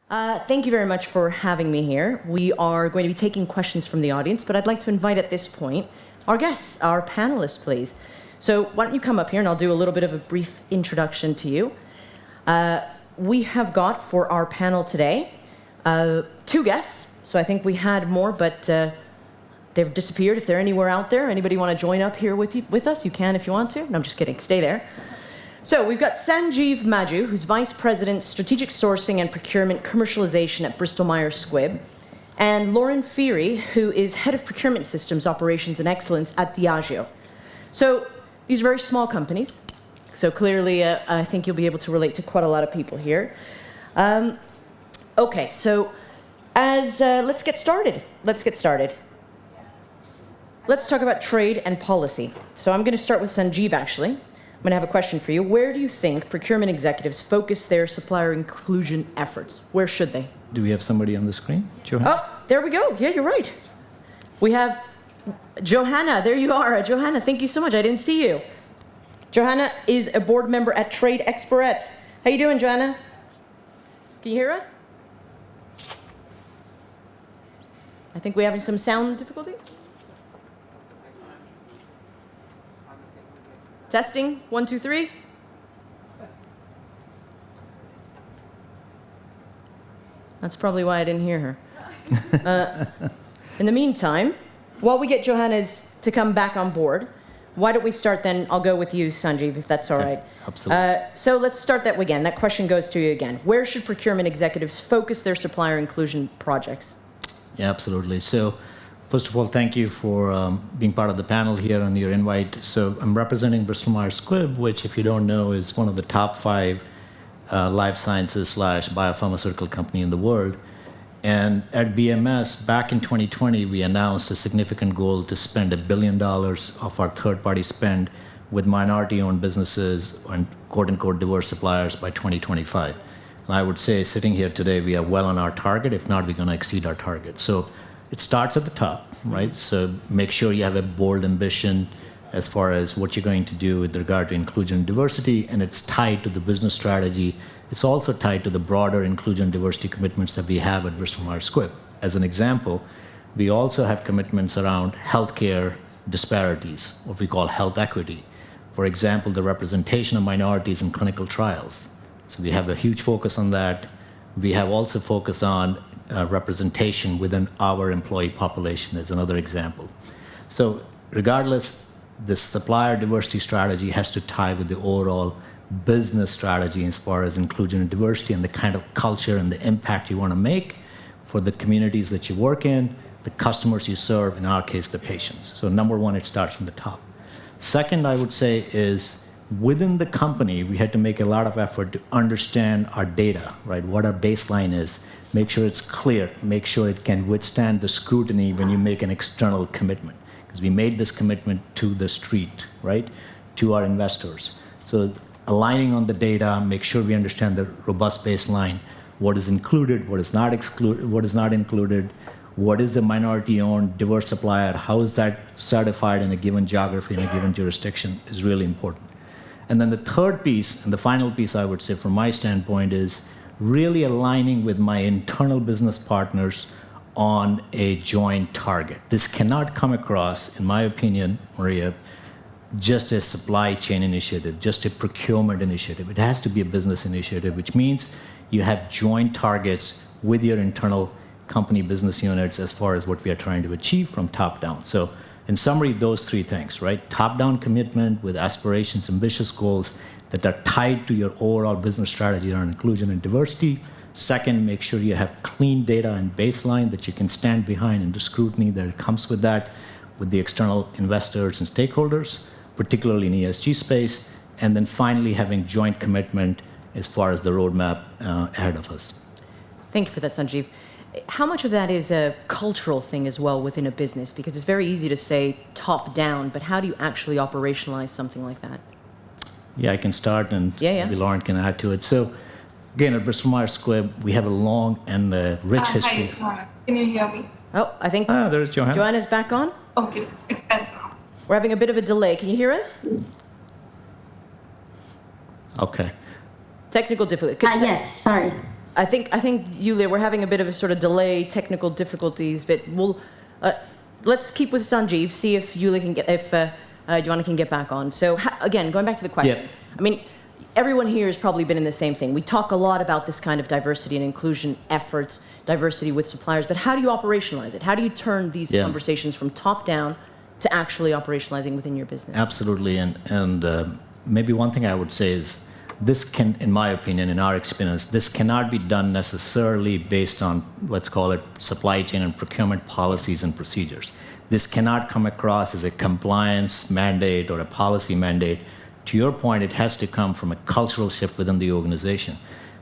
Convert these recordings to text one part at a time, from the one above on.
Thank you very much for having me here. We are going to be taking questions from the audience, but I'd like to invite at this point our guests, our panelists, please. So why don't you come up here and I'll do a little bit of a brief introduction to you. We have got for our panel today two guests. So I think we had more, but they've disappeared. If they're anywhere out there, anybody want to join up here with us? You can if you want to. No, I'm just kidding. Stay there. So we've got Sanjeev Majju, who's Vice President, Strategic Sourcing and Procurement Commercialization at Bristol-Myers Squibb, and Lauren Feary, who is Head of Procurement Systems Operations and Excellence at Diageo. So these are very small companies. So clearly, I think you'll be able to relate to quite a lot of people here. Okay, so let's get started. Let's talk about trade and policy. So I'm going to start with Sanjeev, actually. I'm going to have a question for you. Where do you think procurement executives focus their supplier inclusion efforts? Where should they? Do we have somebody on the screen? Johanna? Oh, there we go. Yeah, you're right. We have Johanna. There you are. Johanna, thank you so much. I didn't see you. Johanna is a board member at Trade Experts. How you doing, Johanna? Can you hear us? I think we're having some sound difficulty. Testing, 1, 2, 3. That's probably why I didn't hear her. In the meantime, while we get Johannes to come back on board, why don't we start then? I'll go with you, Sanjeev, if that's all right. Absolutely. So let's start that again. That question goes to you again. Where should procurement executives focus their supplier inclusion projects? Yeah, absolutely. So, first of all, thank you for being part of the panel here and your invite. So I'm representing Bristol-Myers Squibb, which, if you don't know, is one of the top 5 life sciences / biopharmaceutical company in the world. And at BMS, back in 2020, we announced a significant goal to spend $1 billion of our third-party spend with minority-owned businesses and quote-unquote diverse suppliers by 2025. And I would say, sitting here today, we are well on our target. If not, we're going to exceed our target. So it starts at the top, right? So make sure you have a bold ambition as far as what you're going to do with regard to inclusion and diversity, and it's tied to the business strategy. It's also tied to the broader inclusion and diversity commitments that we have at Bristol-Myers Squibb. As an example, we also have commitments around healthcare disparities, what we call health equity. For example, the representation of minorities in clinical trials. So we have a huge focus on that. We have also focused on representation within our employee population as another example. So regardless, the supplier diversity strategy has to tie with the overall business strategy as far as inclusion and diversity and the kind of culture and the impact you want to make for the communities that you work in, the customers you serve, in our case, the patients. So number one, it starts from the top. Second, I would say, is within the company, we had to make a lot of effort to understand our data, right? What our baseline is. Make sure it's clear. Make sure it can withstand the scrutiny when you make an external commitment. Because we made this commitment to the street, right? To our investors. So aligning on the data, make sure we understand the robust baseline. What is included, what is not excluded, what is not included, what is a minority-owned diverse supplier, how is that certified in a given geography, in a given jurisdiction, is really important. And then the third piece, and the final piece I would say from my standpoint, is really aligning with my internal business partners on a joint target. This cannot come across, in my opinion, Maria, just a supply chain initiative, just a procurement initiative. It has to be a business initiative, which means you have joint targets with your internal company business units as far as what we are trying to achieve from top down. So in summary, those 3 things, right? Top-down commitment with aspirations, ambitious goals that are tied to your overall business strategy around inclusion and diversity. Second, make sure you have clean data and baseline that you can stand behind and the scrutiny that comes with that, with the external investors and stakeholders, particularly in ESG space. And then finally, having joint commitment as far as the roadmap ahead of us. Thank you for that, Sanjeev. How much of that is a cultural thing as well within a business? Because it's very easy to say top down, but how do you actually operationalize something like that? Yeah, I can start, and maybe Lauren can add to it. So again, at Bristol-Myers Squibb, we have a long and rich history. Hi, can you hear me? Oh, I think there's Johanna. Joanna's back on. Okay, it's better now. We're having a bit of a delay. Can you hear us? Okay. Technical difficulty. Yes, sorry. I think Yulia, we're having a bit of a sort of delay, technical difficulties, but let's keep with Sanjeev. See if Yulia can get Joanna can get back on. So again, going back to the question. Yeah. I mean, everyone here has probably been in the same thing. We talk a lot about this kind of diversity and inclusion efforts, diversity with suppliers, but how do you operationalize it? How do you turn these conversations from top down to actually operationalizing within your business? Absolutely, and maybe one thing I would say is this can, in my opinion, in our experience, this cannot be done necessarily based on, let's call it, supply chain and procurement policies and procedures. This cannot come across as a compliance mandate or a policy mandate. To your point, it has to come from a cultural shift within the organization.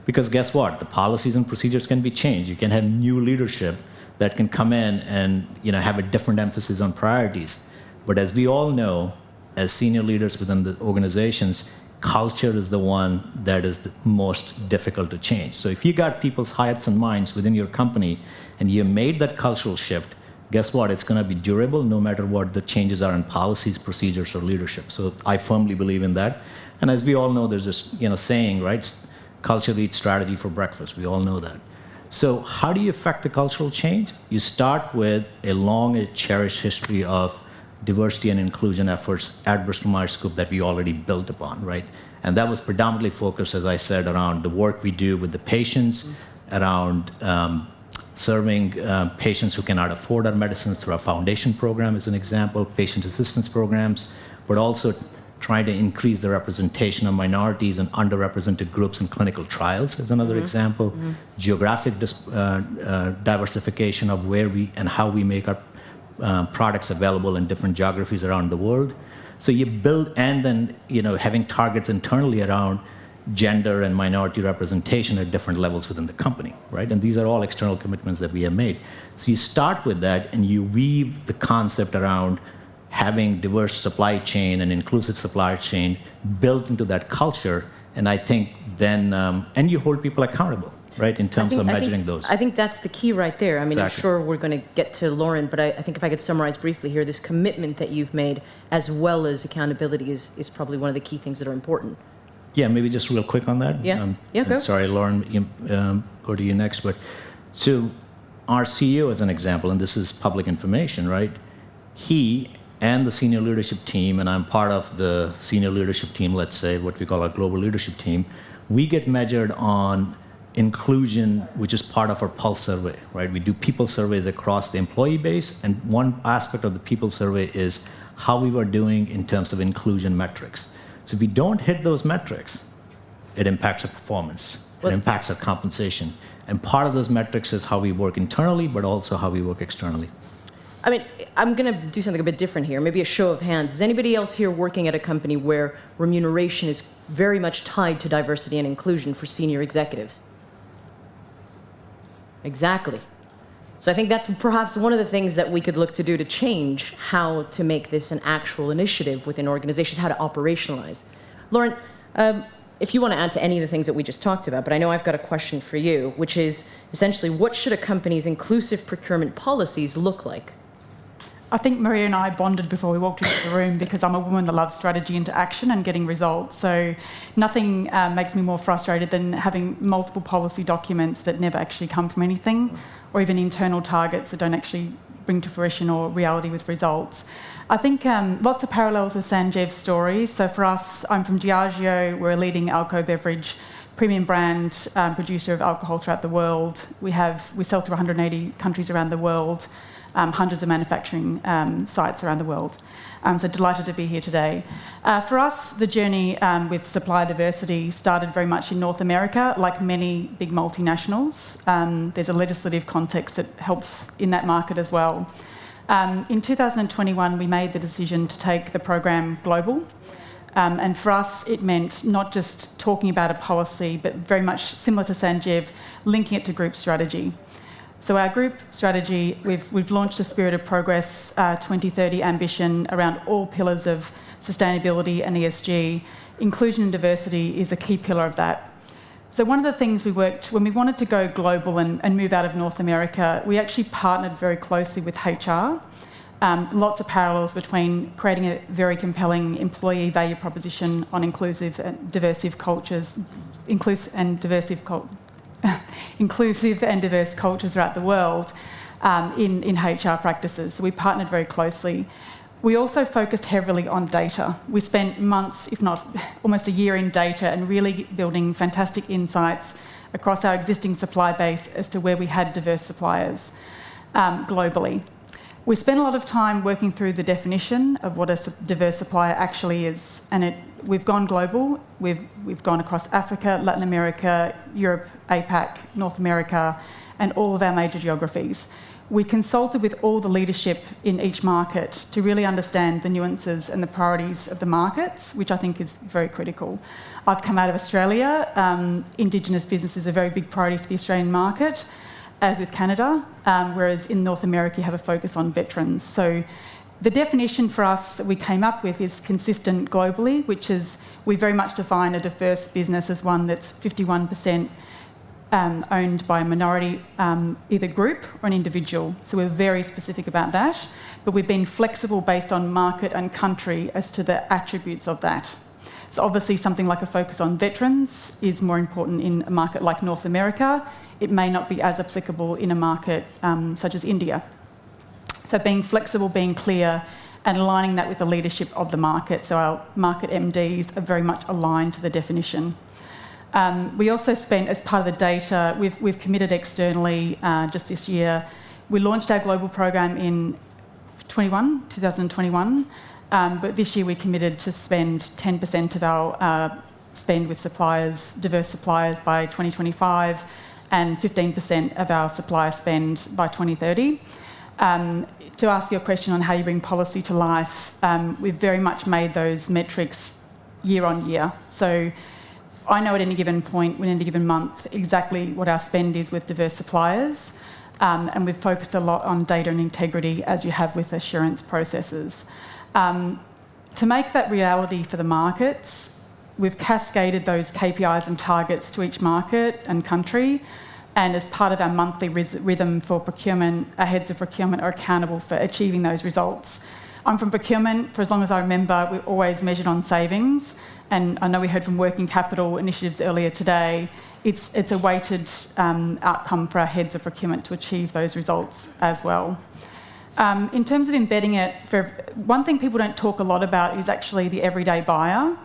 Because guess what? The policies and procedures can be changed. You can have new leadership that can come in and have a different emphasis on priorities. But as we all know, as senior leaders within the organizations, culture is the one that is the most difficult to change. So if you got people's hearts and minds within your company and you made that cultural shift, guess what? It's going to be durable no matter what the changes are in policies, procedures, or leadership. So I firmly believe in that. And as we all know, there's this saying, right? Culture eats strategy for breakfast. We all know that. So how do you affect the cultural change? You start with a long and cherished history of diversity and inclusion efforts at Bristol-Myers Squibb that we already built upon, right? And that was predominantly focused, as I said, around the work we do with the patients, around serving patients who cannot afford our medicines through our foundation program, as an example, patient assistance programs, but also trying to increase the representation of minorities and underrepresented groups in clinical trials, as another example, geographic diversification of where we and how we make our products available in different geographies around the world. So you build, and then having targets internally around gender and minority representation at different levels within the company, right? And these are all external commitments that we have made. So you start with that and you weave the concept around having diverse supply chain and inclusive supply chain built into that culture, and I think then, and you hold people accountable, right, in terms of measuring those. I think that's the key right there. I mean, Exactly. I'm sure we're going to get to Lauren, but I think if I could summarize briefly here, this commitment that you've made as well as accountability is probably one of the key things that are important. Yeah, maybe just real quick on that. Go. Sorry, Lauren, go to you next. But so our CEO, as an example, and this is public information, right? He and the senior leadership team, and I'm part of the senior leadership team, let's say, what we call our global leadership team, we get measured on inclusion, which is part of our Pulse survey, right? We do people surveys across the employee base, and one aspect of the people survey is how we were doing in terms of inclusion metrics. So if we don't hit those metrics, it impacts our performance, it impacts our compensation. And part of those metrics is how we work internally, but also how we work externally. I mean, I'm going to do something a bit different here, maybe a show of hands. Is anybody else here working at a company where remuneration is very much tied to diversity and inclusion for senior executives? Exactly. So I think that's perhaps one of the things that we could look to do to change how to make this an actual initiative within organizations, how to operationalize. Lauren, if you want to add to any of the things that we just talked about, but I know I've got a question for you, which is essentially, what should a company's inclusive procurement policies look like? I think Maria and I bonded before we walked into the room because I'm a woman that loves strategy into action and getting results. So nothing makes me more frustrated than having multiple policy documents that never actually come from anything, or even internal targets that don't actually bring to fruition or reality with results. I think lots of parallels with Sanjeev's story. So for us, I'm from Diageo. We're a leading alco beverage premium brand producer of alcohol throughout the world. We sell to 180 countries around the world. Hundreds of manufacturing sites around the world. So delighted to be here today. For us, the journey with supplier diversity started very much in North America, like many big multinationals. There's a legislative context that helps in that market as well. In 2021, we made the decision to take the program global. And for us, it meant not just talking about a policy, but very much similar to Sanjeev, linking it to group strategy. So our group strategy, we've launched a Spirit of Progress 2030 ambition around all pillars of sustainability and ESG. Inclusion and diversity is a key pillar of that. So one of the things when we wanted to go global and move out of North America, we actually partnered very closely with HR. Lots of parallels between creating a very compelling employee value proposition on inclusive and diverse cultures, inclusive and diverse cultures throughout the world in HR practices. So we partnered very closely. We also focused heavily on data. We spent months, if not almost a year, in data and really building fantastic insights across our existing supply base as to where we had diverse suppliers globally. We spent a lot of time working through the definition of what a diverse supplier actually is, and we've gone global. We've gone across Africa, Latin America, Europe, APAC, North America, and all of our major geographies. We consulted with all the leadership in each market to really understand the nuances and the priorities of the markets, which I think is very critical. I've come out of Australia. Indigenous business is a very big priority for the Australian market, as with Canada, whereas in North America you have a focus on veterans. So the definition for us that we came up with is consistent globally, which is we very much define a diverse business as one that's 51% owned by a minority, either group or an individual. So we're very specific about that, but we've been flexible based on market and country as to the attributes of that. So obviously something like a focus on veterans is more important in a market like North America. It may not be as applicable in a market such as India. So being flexible, being clear, and aligning that with the leadership of the market. So our market MDs are very much aligned to the definition. We also spent, as part of the data, we've committed externally just this year. We launched our global program in 2021, but this year we committed to spend 10% of our spend with suppliers, diverse suppliers, by 2025, and 15% of our supplier spend by 2030. To ask your question on how you bring policy to life, we've very much made those metrics year on year. So I know at any given point, in any given month, exactly what our spend is with diverse suppliers, and we've focused a lot on data and integrity, as you have with assurance processes. To make that reality for the markets, we've cascaded those KPIs and targets to each market and country, and as part of our monthly rhythm for procurement, our heads of procurement are accountable for achieving those results. I'm from procurement. For as long as I remember, we're always measured on savings, and I know we heard from working capital initiatives earlier today. It's a weighted outcome for our heads of procurement to achieve those results as well. In terms of embedding it, one thing people don't talk a lot about is actually the everyday buyer.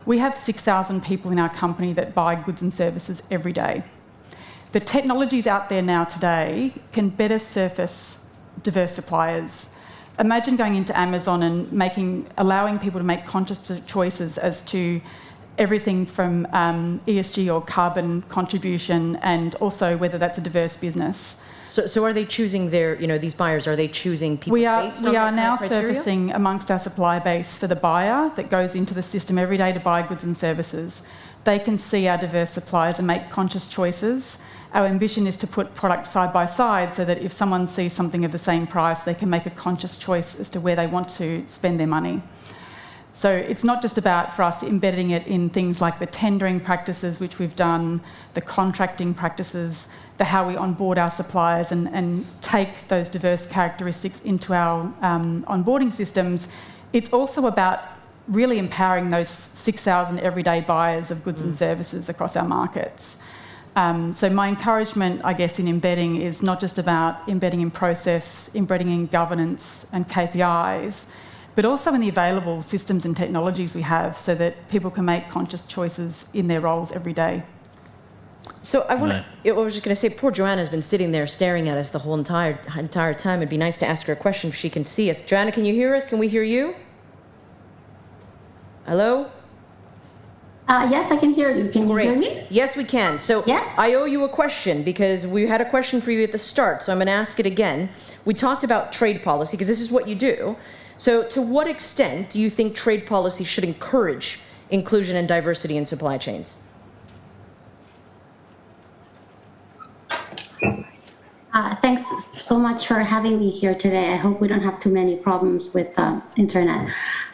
We have 6,000 people in our company that buy goods and services every day. The technologies out there now today can better surface diverse suppliers. Imagine going into Amazon and allowing people to make conscious choices as to everything from ESG or carbon contribution, and also whether that's a diverse business. So are they choosing these buyers, are they choosing people we are, based on We are that now kind of criteria? surfacing amongst our supply base for the buyer that goes into the system every day to buy goods and services. They can see our diverse suppliers and make conscious choices. Our ambition is to put products side by side so that if someone sees something of the same price, they can make a conscious choice as to where they want to spend their money. So it's not just about, for us, embedding it in things like the tendering practices, which we've done, the contracting practices, the how we onboard our suppliers and take those diverse characteristics into our onboarding systems. It's also about really empowering those 6,000 everyday buyers of goods and services across our markets. So my encouragement, I guess, in embedding is not just about embedding in process, embedding in governance and KPIs, but also in the available systems and technologies we have so that people can make conscious choices in their roles every day. So I was just going to say, poor Joanna's been sitting there staring at us the whole entire time. It'd be nice to ask her a question if she can see us. Joanna, can you hear us? Can we hear you? Hello? Yes, I can hear you. Can you hear me? Yes, we can. So yes? I owe you a question because we had a question for you at the start, so I'm going to ask it again. We talked about trade policy because this is what you do. So to what extent do you think trade policy should encourage inclusion and diversity in supply chains? Thanks so much for having me here today. I hope we don't have too many problems with internet.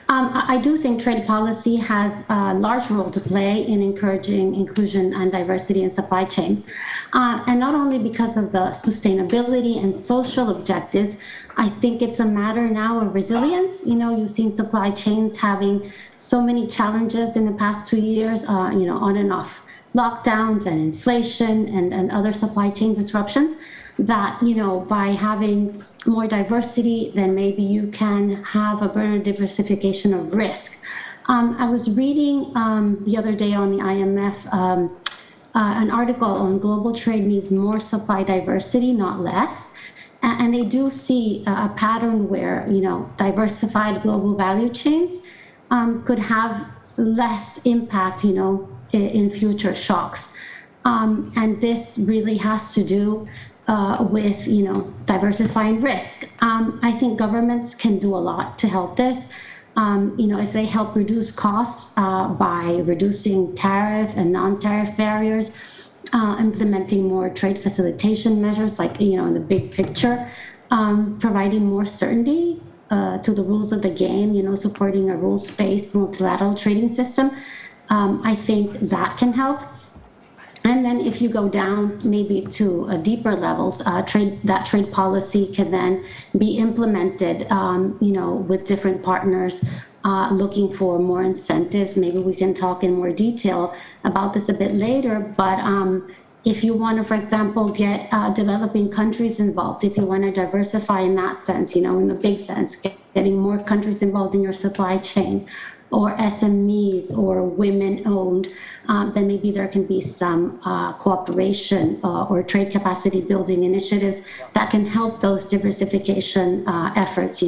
I do think trade policy has a large role to play in encouraging inclusion and diversity in supply chains. And not only because of the sustainability and social objectives, I think it's a matter now of resilience. You know, you've seen supply chains having so many challenges in the past 2 years, on and off lockdowns and inflation and other supply chain disruptions, that, by having more diversity, then maybe you can have a better diversification of risk. I was reading the other day on the IMF an article on global trade needs more supply diversity, not less. And they do see a pattern where, diversified global value chains could have less impact, in future shocks. And this really has to do with diversifying risk. I think governments can do a lot to help this. If they help reduce costs by reducing tariff and non-tariff barriers, implementing more trade facilitation measures, like in the big picture, providing more certainty to the rules of the game, supporting a rules-based multilateral trading system. I think that can help. And then if you go down maybe to deeper levels, trade policy can then be implemented, with different partners looking for more incentives. Maybe we can talk in more detail about this a bit later. But if you want to, for example, get developing countries involved, if you want to diversify in that sense, in the big sense, getting more countries involved in your supply chain, or SMEs or women-owned, then maybe there can be some cooperation or trade capacity building initiatives that can help those diversification efforts,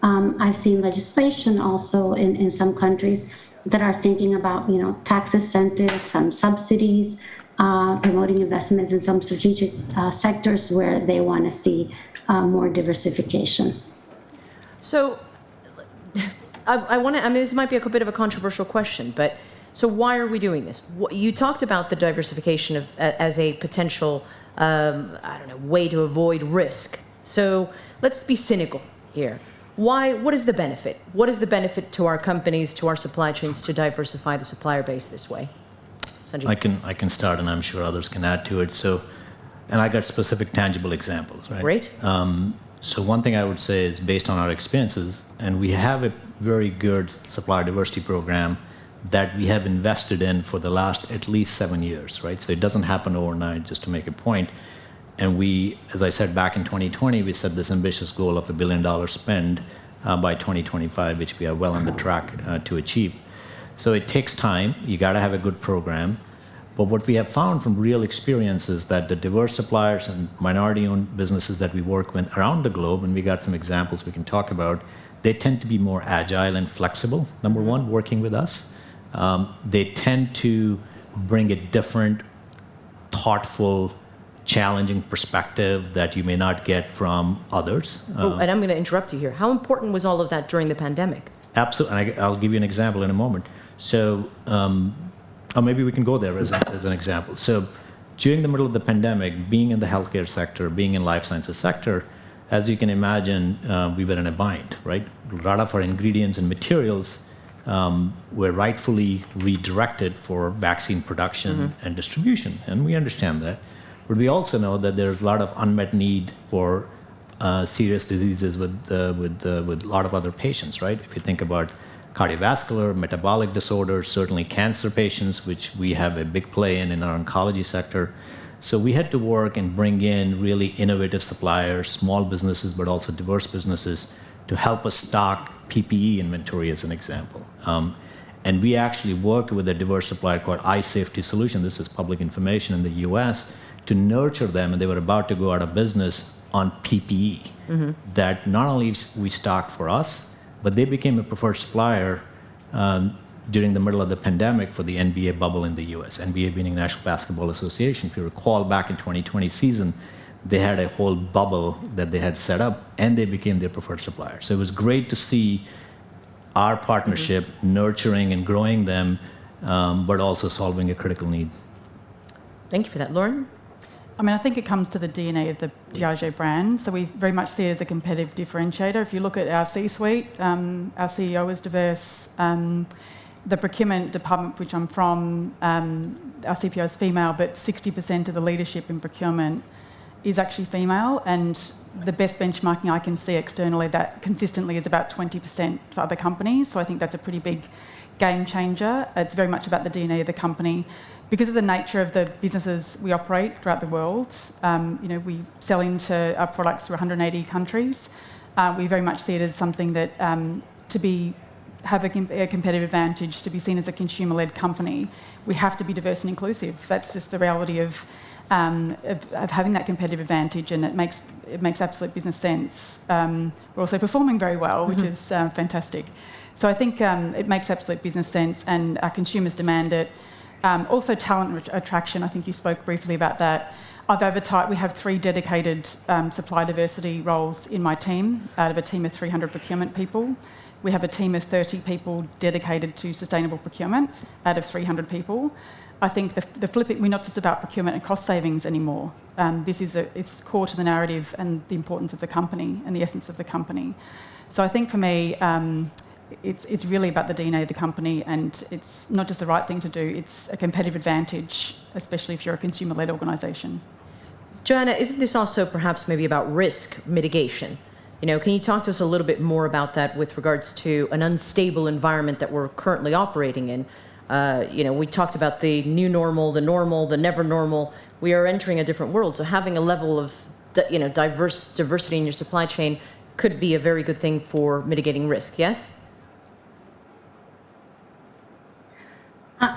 I've seen legislation also in some countries that are thinking about, tax incentives, some subsidies, promoting investments in some strategic sectors where they want to see more diversification. So this might be a bit of a controversial question, but so why are we doing this? You talked about the diversification as a potential, way to avoid risk. So let's be cynical here. What is the benefit? What is the benefit to our companies, to our supply chains, to diversify the supplier base this way? Sanjeev? I can start, and I'm sure others can add to it. So, and I got specific, tangible examples, right? Great. So one thing I would say is, based on our experiences, and we have a very good supplier diversity program that we have invested in for the last at least 7 years, right? So it doesn't happen overnight, just to make a point. And we, as I said, back in 2020, we set this ambitious goal of $1 billion spend by 2025, which we are well on the track to achieve. So it takes time. You got to have a good program. But what we have found from real experience is that the diverse suppliers and minority-owned businesses that we work with around the globe, and we got some examples we can talk about, they tend to be more agile and flexible, number one, working with us. They tend to bring a different, thoughtful, challenging perspective that you may not get from others. And I'm going to interrupt you here. How important was all of that during the pandemic? Absolutely, and I'll give you an example in a moment. So, or maybe we can go there as an example. So, during the middle of the pandemic, being in the healthcare sector, being in life sciences sector, as you can imagine, we were in a bind, right? A lot of our ingredients and materials were rightfully redirected for vaccine production and distribution, and we understand that. But we also know that there's a lot of unmet need for serious diseases with a lot of other patients, right? If you think about cardiovascular, metabolic disorders, certainly cancer patients, which we have a big play in our oncology sector. So we had to work and bring in really innovative suppliers, small businesses, but also diverse businesses, to help us stock PPE inventory, as an example. And we actually worked with a diverse supplier called iSafety Solution. This is public information in the US, to nurture them, and they were about to go out of business on PPE that not only we stocked for us, but they became a preferred supplier during the middle of the pandemic for the NBA bubble in the US. NBA being National Basketball Association. If you recall, back in 2020 season, they had a whole bubble that they had set up, and they became their preferred supplier. So it was great to see our partnership nurturing and growing them, but also solving a critical need. Thank you for that. Lauren? I mean, I think it comes to the DNA of the Diageo brand. So we very much see it as a competitive differentiator. If you look at our C-suite, our CEO is diverse. The procurement department, which I'm from, our CPO is female, but 60% of the leadership in procurement is actually female. And the best benchmarking I can see externally, that consistently is about 20% for other companies. So I think that's a pretty big game changer. It's very much about the DNA of the company. Because of the nature of the businesses we operate throughout the world, we sell into our products to 180 countries. We very much see it as something that have a competitive advantage, to be seen as a consumer-led company, we have to be diverse and inclusive. That's just the reality of having that competitive advantage, and it makes absolute business sense. We're also performing very well, which is fantastic. So I think it makes absolute business sense, and our consumers demand it. Also, talent attraction. I think you spoke briefly about that. We have 3 dedicated supply diversity roles in my team, out of a team of 300 procurement people. We have a team of 30 people dedicated to sustainable procurement out of 300 people. I think the flipping, we're not just about procurement and cost savings anymore. It's core to the narrative and the importance of the company and the essence of the company. So I think for me, it's really about the DNA of the company, and it's not just the right thing to do, it's a competitive advantage, especially if you're a consumer-led organisation. Joanna, isn't this also perhaps maybe about risk mitigation? Can you talk to us a little bit more about that with regards to an unstable environment that we're currently operating in? We talked about the new normal, the never normal. We are entering a different world, so having a level of diversity in your supply chain could be a very good thing for mitigating risk, yes?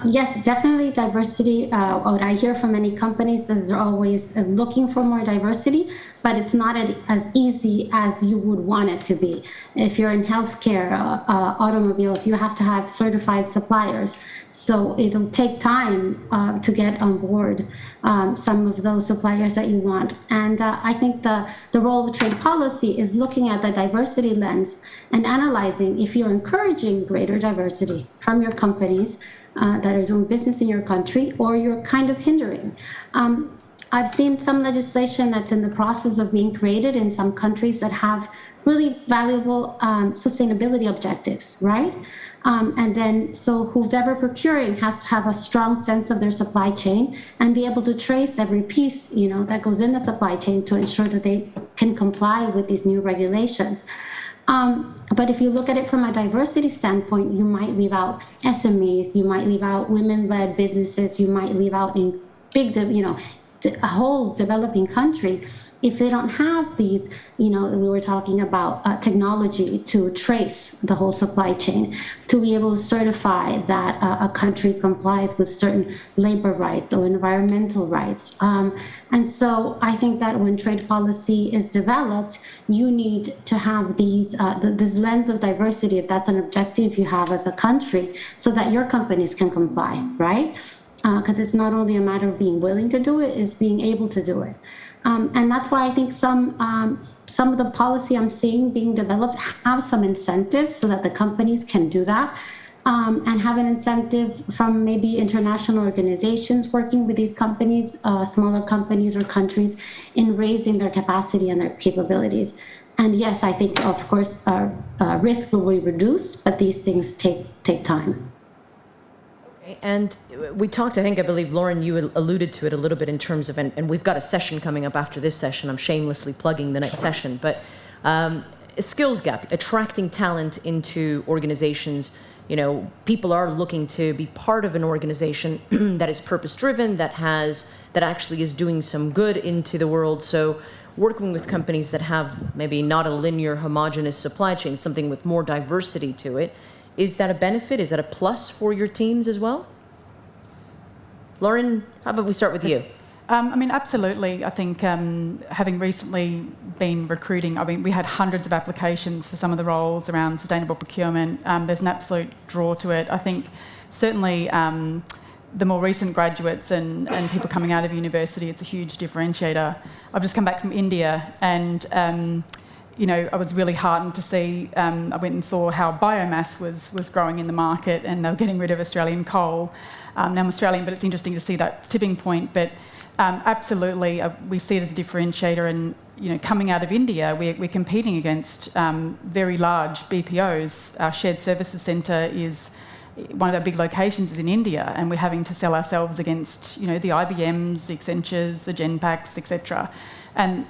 Yes, definitely diversity. What I hear from many companies is they're always looking for more diversity, but it's not as easy as you would want it to be. If you're in healthcare, automobiles, you have to have certified suppliers. So it'll take time to get on board some of those suppliers that you want. And I think the role of trade policy is looking at the diversity lens and analyzing if you're encouraging greater diversity from your companies that are doing business in your country, or you're kind of hindering. I've seen some legislation that's in the process of being created in some countries that have really valuable sustainability objectives, right? And then, so who's ever procuring has to have a strong sense of their supply chain and be able to trace every piece, that goes in the supply chain to ensure that they can comply with these new regulations. But if you look at it from a diversity standpoint, you might leave out SMEs, you might leave out women-led businesses, you might leave out in big, a whole developing country. If they don't have these, we were talking about technology to trace the whole supply chain, to be able to certify that a country complies with certain labor rights or environmental rights. And so I think that when trade policy is developed, you need to have this lens of diversity, if that's an objective you have as a country, so that your companies can comply, right? Because it's not only a matter of being willing to do it, it's being able to do it. And that's why I think some of the policy I'm seeing being developed have some incentives so that the companies can do that, and have an incentive from maybe international organizations working with these companies, smaller companies or countries, in raising their capacity and their capabilities. And yes, I think, of course, risk will be reduced, but these things take time. And we talked, I believe, Lauren, you alluded to it a little bit in terms of, and we've got a session coming up after this session. I'm shamelessly plugging the next session, but a skills gap, attracting talent into organizations. People are looking to be part of an organization that is purpose-driven, that actually is doing some good into the world. So working with companies that have maybe not a linear, homogeneous supply chain, something with more diversity to it, is that a benefit? Is that a plus for your teams as well? Lauren, how about we start with you? Absolutely. I think having recently been recruiting, we had hundreds of applications for some of the roles around sustainable procurement. There's an absolute draw to it. I think certainly the more recent graduates and people coming out of university, it's a huge differentiator. I've just come back from India, and I was really heartened to see, I went and saw how biomass was growing in the market, and they were getting rid of Australian coal. Now I'm Australian, but it's interesting to see that tipping point. But Absolutely. We see it as a differentiator, and coming out of India, we're competing against very large BPOs. Our shared services centre is one of our big locations is in India, and we're having to sell ourselves against the IBMs, the Accentures, the Genpacts, etc. And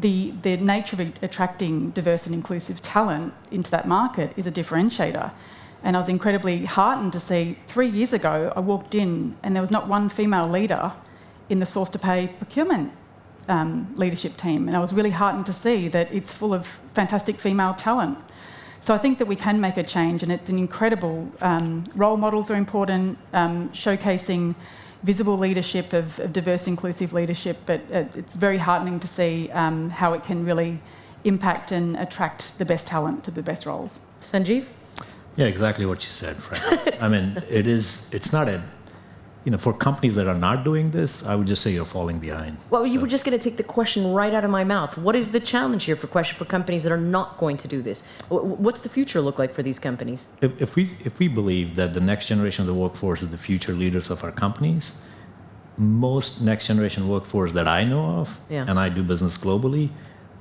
the nature of attracting diverse and inclusive talent into that market is a differentiator. And I was incredibly heartened to see 3 years ago I walked in and there was not one female leader in the source-to-pay procurement leadership team. And I was really heartened to see that it's full of fantastic female talent. So I think that we can make a change, and it's an incredible... role models are important, showcasing visible leadership of diverse, inclusive leadership, but it's very heartening to see how it can really impact and attract the best talent to the best roles. Sanjeev? Yeah, exactly what you said, Fran. I mean, it's not for companies that are not doing this, I would just say you're falling behind. Well, you were just going to take the question right out of my mouth. What is the challenge here for companies that are not going to do this? What's the future look like for these companies? If we believe that the next generation of the workforce is the future leaders of our companies, most next generation workforce that I know of, and I do business globally,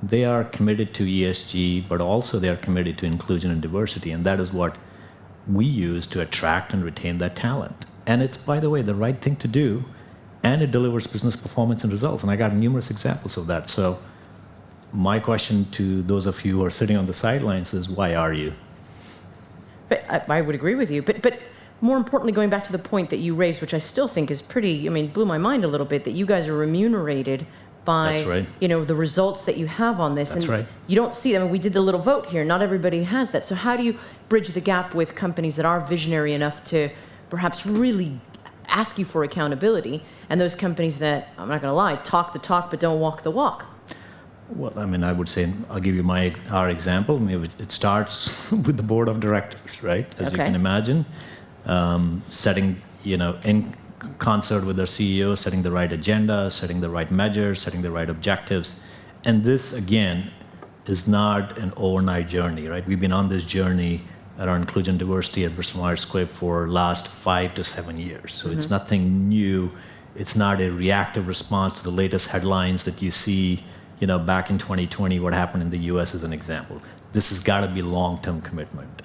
they are committed to ESG, but also they are committed to inclusion and diversity, and that is what we use to attract and retain that talent. And it's, by the way, the right thing to do, and it delivers business performance and results. And I got numerous examples of that. So my question to those of you who are sitting on the sidelines is, why are you? But I would agree with you. But more importantly, going back to the point that you raised, which I still think is pretty, blew my mind a little bit, that you guys are remunerated by, the results that you have on this. That's right. You don't see them. We did the little vote here. Not everybody has that. So how do you bridge the gap with companies that are visionary enough to perhaps really ask you for accountability, and those companies that, I'm not going to lie, talk the talk but don't walk the walk? Well, I would say, I'll give you our example. It starts with the board of directors, right? As you can imagine, setting, in concert with their CEO, setting the right agenda, setting the right measures, setting the right objectives. And this, again, is not an overnight journey, right? We've been on this journey around inclusion and diversity at Bristol Myers Squibb for last 5 to 7 years. So it's nothing new. It's not a reactive response to the latest headlines that you see, back in 2020, what happened in the US as an example. This has got to be long-term commitment.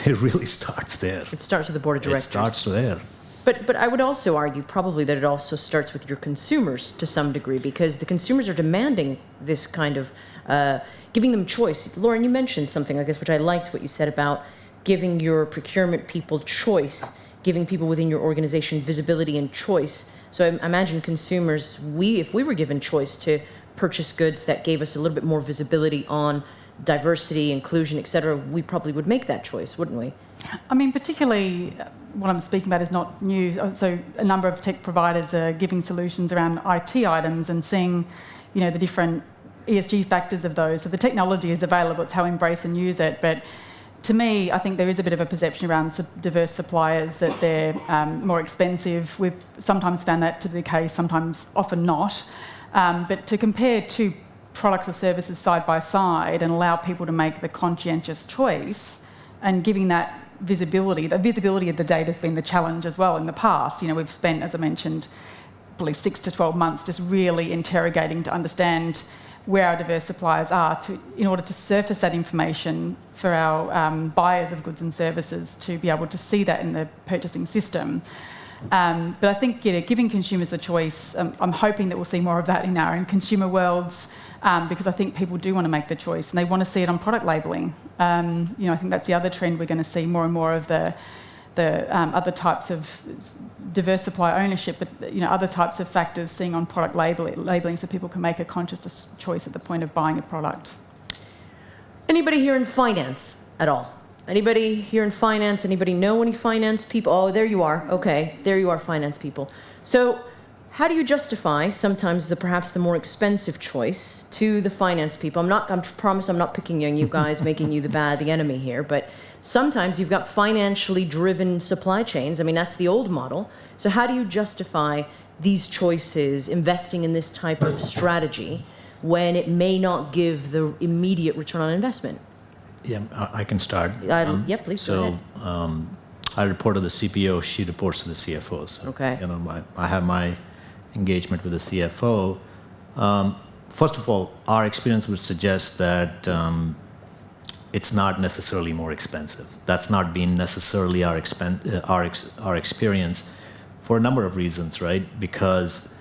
It really starts there. It starts with the board of directors. It starts there. But I would also argue probably that it also starts with your consumers to some degree, because the consumers are demanding this kind of giving them choice. Lauren, you mentioned something, I guess, which I liked what you said about giving your procurement people choice, giving people within your organization visibility and choice. So I imagine consumers, if we were given choice to purchase goods that gave us a little bit more visibility on diversity, inclusion, et cetera, we probably would make that choice, wouldn't we? Particularly what I'm speaking about is not new. So a number of tech providers are giving solutions around IT items and seeing, the different ESG factors of those. So the technology is available, it's how we embrace and use it. But to me, I think there is a bit of a perception around diverse suppliers that they're more expensive. We've sometimes found that to be the case, sometimes often not. But to compare two products or services side by side and allow people to make the conscientious choice and giving that visibility, the visibility of the data has been the challenge as well in the past. We've spent, as I mentioned, probably 6 to 12 months just really interrogating to understand where our diverse suppliers are in order to surface that information for our buyers of goods and services to be able to see that in the purchasing system. But I think giving consumers the choice, I'm hoping that we'll see more of that in our own consumer worlds, because I think people do want to make the choice and they want to see it on product labelling. I think that's the other trend we're going to see more and more of the other types of diverse supply ownership, but other types of factors seeing on product labelling so people can make a conscious choice at the point of buying a product. Anybody here in finance at all? Anybody here in finance? Anybody know any finance people? Oh, there you are. Okay, there you are, finance people. So how do you justify sometimes perhaps the more expensive choice to the finance people? I promise I'm not picking on you guys, making you the enemy here, but sometimes you've got financially driven supply chains. That's the old model. So how do you justify these choices, investing in this type of strategy, when it may not give the immediate return on investment? Yeah, I can start. Please go ahead. I report to the CPO. She reports to the CFO. So, Okay. I have my engagement with the CFO. First of all, our experience would suggest that it's not necessarily more expensive. That's not been necessarily our experience for a number of reasons, right? Because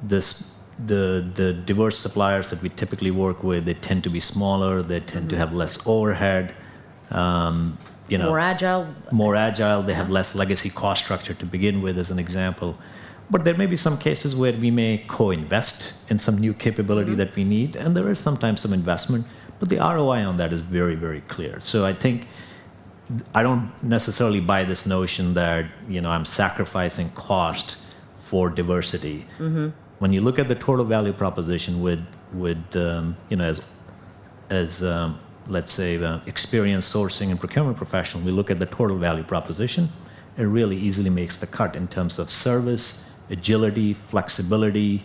the diverse suppliers that we typically work with, they tend to be smaller, they tend to have less overhead, More agile. more agile, they have less legacy cost structure to begin with, as an example. But there may be some cases where we may co-invest in some new capability that we need, and there is sometimes some investment, but the ROI on that is very, very clear. So I think I don't necessarily buy this notion that I'm sacrificing cost for diversity. When you look at the total value proposition with let's say experienced sourcing and procurement professional, we look at the total value proposition. It really easily makes the cut in terms of service, agility, flexibility,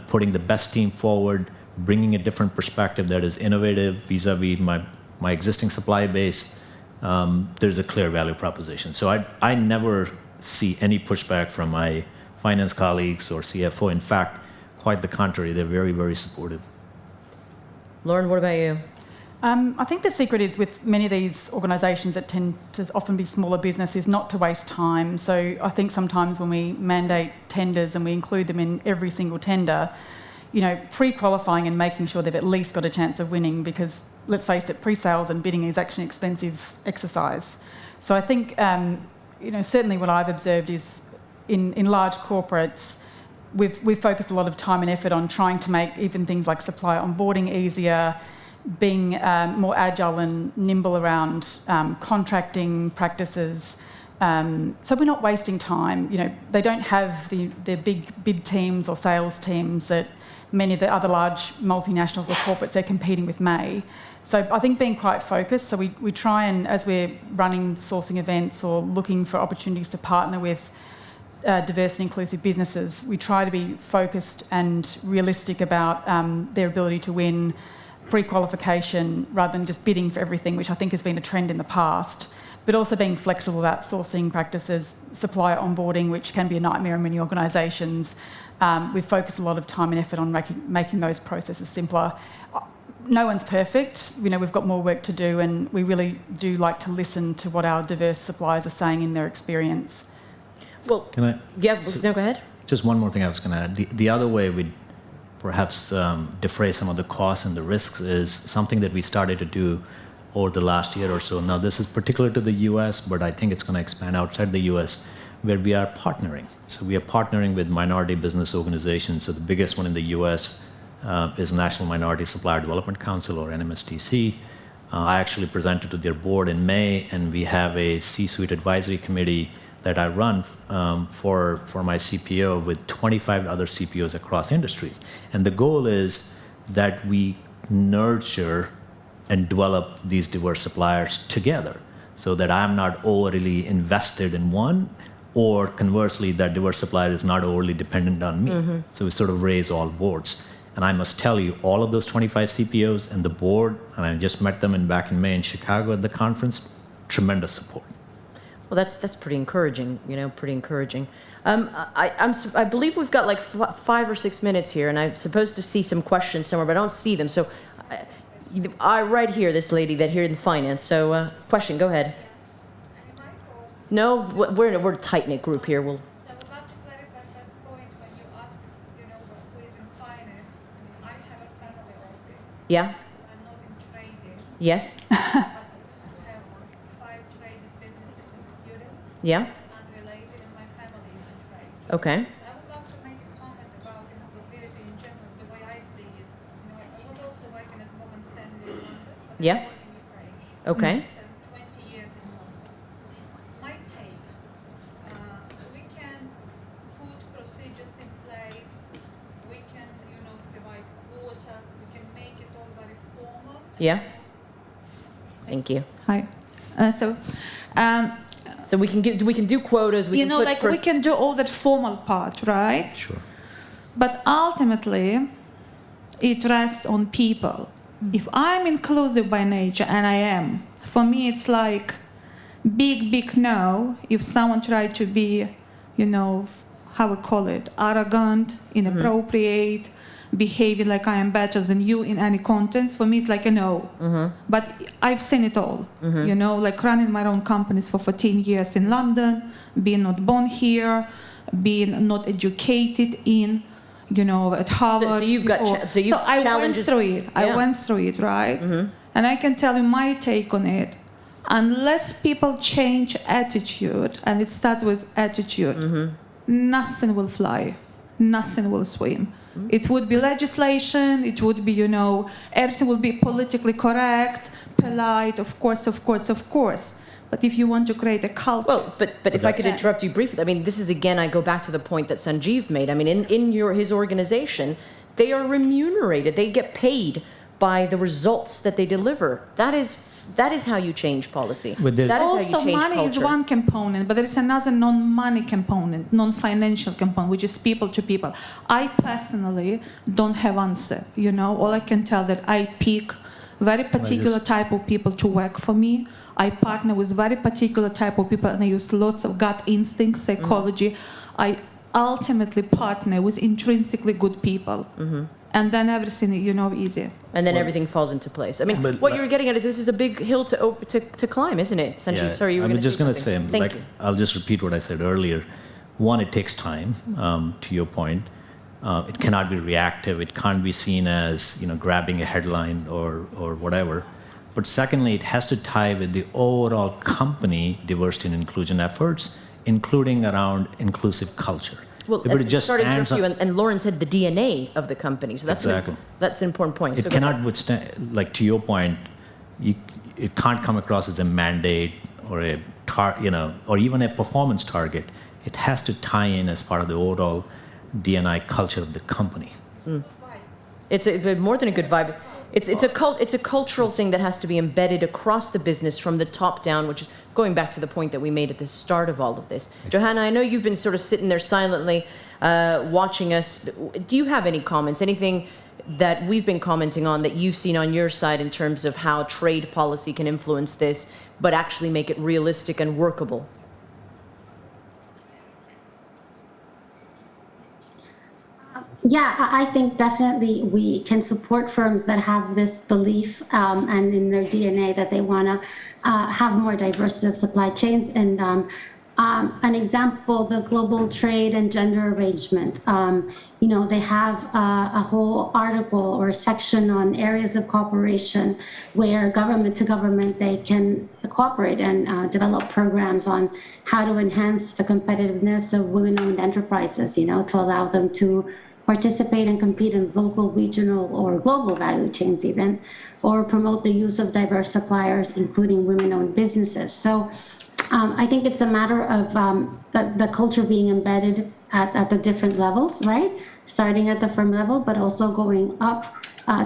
putting the best team forward, bringing a different perspective that is innovative vis-a-vis my existing supply base. There's a clear value proposition. So I never see any pushback from my finance colleagues or CFO. In fact, quite the contrary, they're very, very supportive. Lauren, what about you? I think the secret is with many of these organisations that tend to often be smaller businesses not to waste time. So I think sometimes when we mandate tenders and we include them in every single tender, pre-qualifying and making sure they've at least got a chance of winning, because let's face it, pre-sales and bidding is actually an expensive exercise. So I think, certainly what I've observed is in large corporates, we've focused a lot of time and effort on trying to make even things like supplier onboarding easier, being more agile and nimble around contracting practices. So we're not wasting time. They don't have their big bid teams or sales teams that many of the other large multinationals or corporates they're competing with may. So I think being quite focused. So we try and, as we're running sourcing events or looking for opportunities to partner with diverse and inclusive businesses, we try to be focused and realistic about their ability to win, pre-qualification rather than just bidding for everything, which I think has been a trend in the past, but also being flexible about sourcing practices, supplier onboarding, which can be a nightmare in many organisations. We've focused a lot of time and effort on making those processes simpler. No one's perfect. We've got more work to do, and we really do like to listen to what our diverse suppliers are saying in their experience. Well, Can I? yeah, no, go ahead. Just one more thing I was going to add. The other way we'd perhaps defray some of the costs and the risks is something that we started to do over the last year or so. Now, this is particular to the U.S., but I think it's going to expand outside the U.S., where we are partnering. So we are partnering with minority business organizations. So the biggest one in the U.S. Is National Minority Supplier Development Council, or NMSDC. I actually presented to their board in May, and we have a C-suite advisory committee that I run for my CPO with 25 other CPOs across industries. And the goal is that we nurture and develop these diverse suppliers together, so that I'm not overly invested in one, or conversely, that diverse supplier is not overly dependent on me. So we sort of raise all boards. And I must tell you, all of those 25 CPOs and the board, and I just met them back in May in Chicago at the conference, tremendous support. Well, that's pretty encouraging. Pretty encouraging. I believe we've got like 5 or 6 minutes here, and I'm supposed to see some questions somewhere, but I don't see them. So, right here, this lady that here in finance. So, question, go ahead. No, we're a tight knit group here. We'll. So I would love to clarify first point when you ask, who is in finance. I have a family office. Yeah. I'm not in trading. Yes. But I used to have 5 traded businesses and students. Yeah. Unrelated, and my family is in trade. Okay. So I would love to make a comment about inclusivity in general, the way I see it. I was also working at Morgan Stanley in London, but Yeah. I work in Ukraine. Okay. So 20 years in London. My take, we can put procedures in place, we can, provide quotas, we can make it all very formal. Yeah. Thank you. Hi. So we can do quotas. We can put we can do all that formal part, right? Sure. But ultimately, it rests on people. If I'm inclusive by nature, and I am, for me it's like big no if someone tried to be, how we call it, arrogant, inappropriate, behaving like I am better than you in any context. For me, it's like a no. But I've seen it all, like running my own companies for 14 years in London, being not born here, being not educated in, at Harvard. So you've got I went challenges. through it. I went through it, right? And I can tell you my take on it. Unless people change attitude, and it starts with attitude, nothing will fly, nothing will swim. It would be legislation, it would be, everything will be politically correct, polite, of course. But if you want to create a culture... Well, but if I could interrupt you briefly, I mean, this is, again, I go back to the point that Sanjeev made. I mean, in his organization, they are remunerated. They get paid by the results that they deliver. That is how you change policy. That is how you change money culture. is one component, but there is another non-money component, non-financial component, which is people to people. I personally don't have answer, All I can tell that I pick very particular type of people to work for me. I partner with very particular type of people, and I use lots of gut instincts, psychology. I ultimately partner with intrinsically good people. And then everything, easy. And then everything falls into place. I mean, what you're getting at is this is a big hill to climb, isn't it, Sanjeev? Yeah, Sorry, you were going to say something. I'm just going to say, Thank you. I'll just repeat what I said earlier. One, it takes time, to your point. It cannot be reactive. It can't be seen as, grabbing a headline or whatever. But secondly, it has to tie with the overall company diversity and inclusion efforts, including around inclusive culture. Well, sorry to interrupt you, and Lauren said the DNA of the company. So that's that's an important point. It cannot withstand, like to your point, it can't come across as a mandate or or even a performance target. It has to tie in as part of the overall D&I culture of the company. It's more than a good vibe. It's a cultural thing that has to be embedded across the business from the top down, which is going back to the point that we made at the start of all of this. Johanna, I know you've been sort of sitting there silently watching us. Do you have any comments, anything that we've been commenting on that you've seen on your side in terms of how trade policy can influence this, but actually make it realistic and workable? Yeah, I think definitely we can support firms that have this belief and in their DNA that they want to have more diversity of supply chains. And an example, the global trade and gender arrangement. They have a whole article or section on areas of cooperation where government to government they can cooperate and develop programs on how to enhance the competitiveness of women-owned enterprises, to allow them to participate and compete in local, regional, or global value chains even, or promote the use of diverse suppliers, including women-owned businesses. So I think it's a matter of the culture being embedded at the different levels, right? Starting at the firm level, but also going up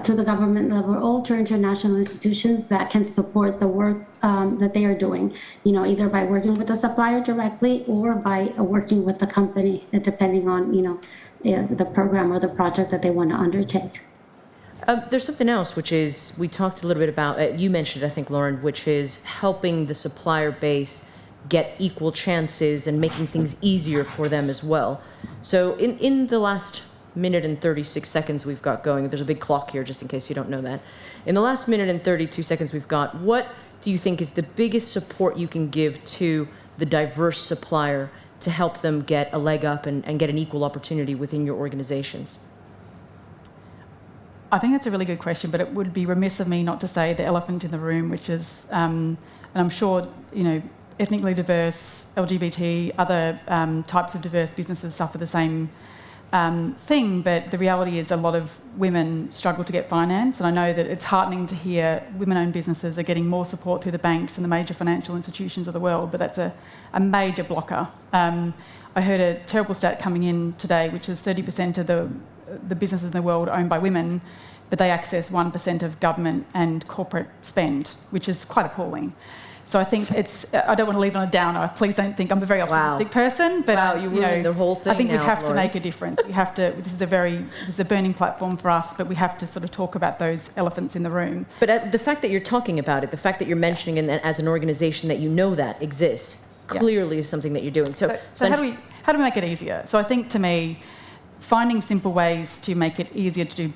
to the government level, or to international institutions that can support the work that they are doing, either by working with the supplier directly or by working with the company, depending on, the program or the project that they want to undertake. There's something else, which is, we talked a little bit about, you mentioned, I think, Lauren, which is helping the supplier base get equal chances and making things easier for them as well. So in the last minute and 36 seconds we've got going, there's a big clock here just in case you don't know that. In the last minute and 32 seconds we've got, what do you think is the biggest support you can give to the diverse supplier to help them get a leg up and get an equal opportunity within your organizations? I think that's a really good question, but it would be remiss of me not to say the elephant in the room, which is, and I'm sure, ethnically diverse, LGBT, other types of diverse businesses suffer the same thing, but the reality is a lot of women struggle to get finance, and I know that it's heartening to hear women-owned businesses are getting more support through the banks and the major financial institutions of the world, but that's a major blocker. I heard a terrible stat coming in today, which is 30% of the businesses in the world are owned by women, but they access 1% of government and corporate spend, which is quite appalling. So I think I don't want to leave on a downer. Please don't think I'm a very optimistic person, but you ruined the whole thing. I think we now, have to Laurie. make a difference. We have to. This is a burning platform for us, but we have to sort of talk about those elephants in the room. But the fact that you're talking about it, the fact that you're mentioning it as an organisation that you know that exists, clearly is something that you're doing. So how do we make it easier? So I think, to me, finding simple ways to make it easier to do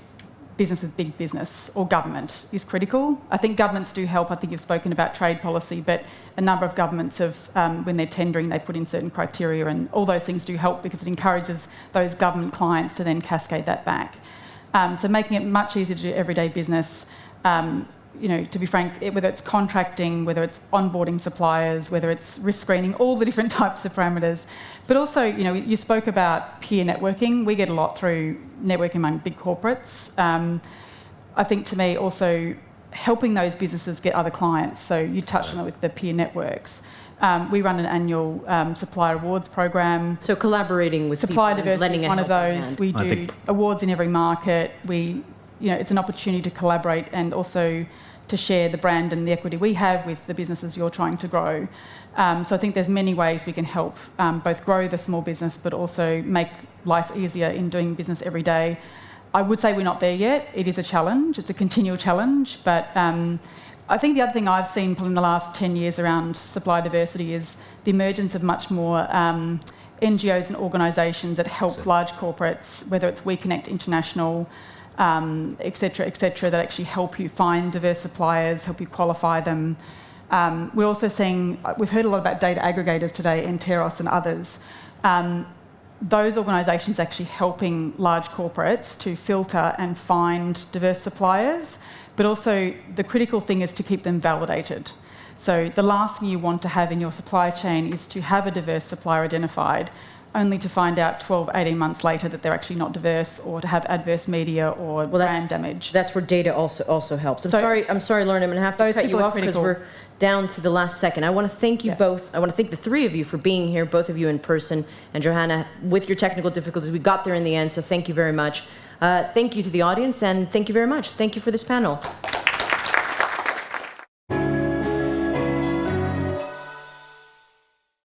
business with big business or government is critical. I think governments do help. I think you've spoken about trade policy, but a number of governments have, when they're tendering, they put in certain criteria, and all those things do help because it encourages those government clients to then cascade that back. So making it much easier to do everyday business, to be frank, whether it's contracting, whether it's onboarding suppliers, whether it's risk screening, all the different types of parameters. But also, you spoke about peer networking. We get a lot through networking among big corporates. I think, to me, also helping those businesses get other clients. So you touched on it with the peer networks. We run an annual supplier awards program. So collaborating with supplier people and diversity lending is a one of helping those. hand. We do awards in every market. It's an opportunity to collaborate and also to share the brand and the equity we have with the businesses you're trying to grow. So I think there's many ways we can help both grow the small business but also make life easier in doing business every day. I would say we're not there yet. It is a challenge. It's a continual challenge. But I think the other thing I've seen probably in the last 10 years around supply diversity is the emergence of much more NGOs and organisations that help large corporates, whether it's We Connect International, et cetera, that actually help you find diverse suppliers, help you qualify them. We're also seeing, we've heard a lot about data aggregators today, Enteros and others. Those organisations actually helping large corporates to filter and find diverse suppliers, but also the critical thing is to keep them validated. So the last thing you want to have in your supply chain is to have a diverse supplier identified, only to find out 12, 18 months later that they're actually not diverse, or to have adverse media or brand damage. That's where data also helps. I'm sorry, Lauren, I'm going to have to cut you off because we're down to the last second. I want to thank you both. I want to thank the three of you for being here, both of you in person, and Johanna, with your technical difficulties. We got there in the end, so thank you very much. Thank you to the audience, and thank you very much. Thank you for this panel.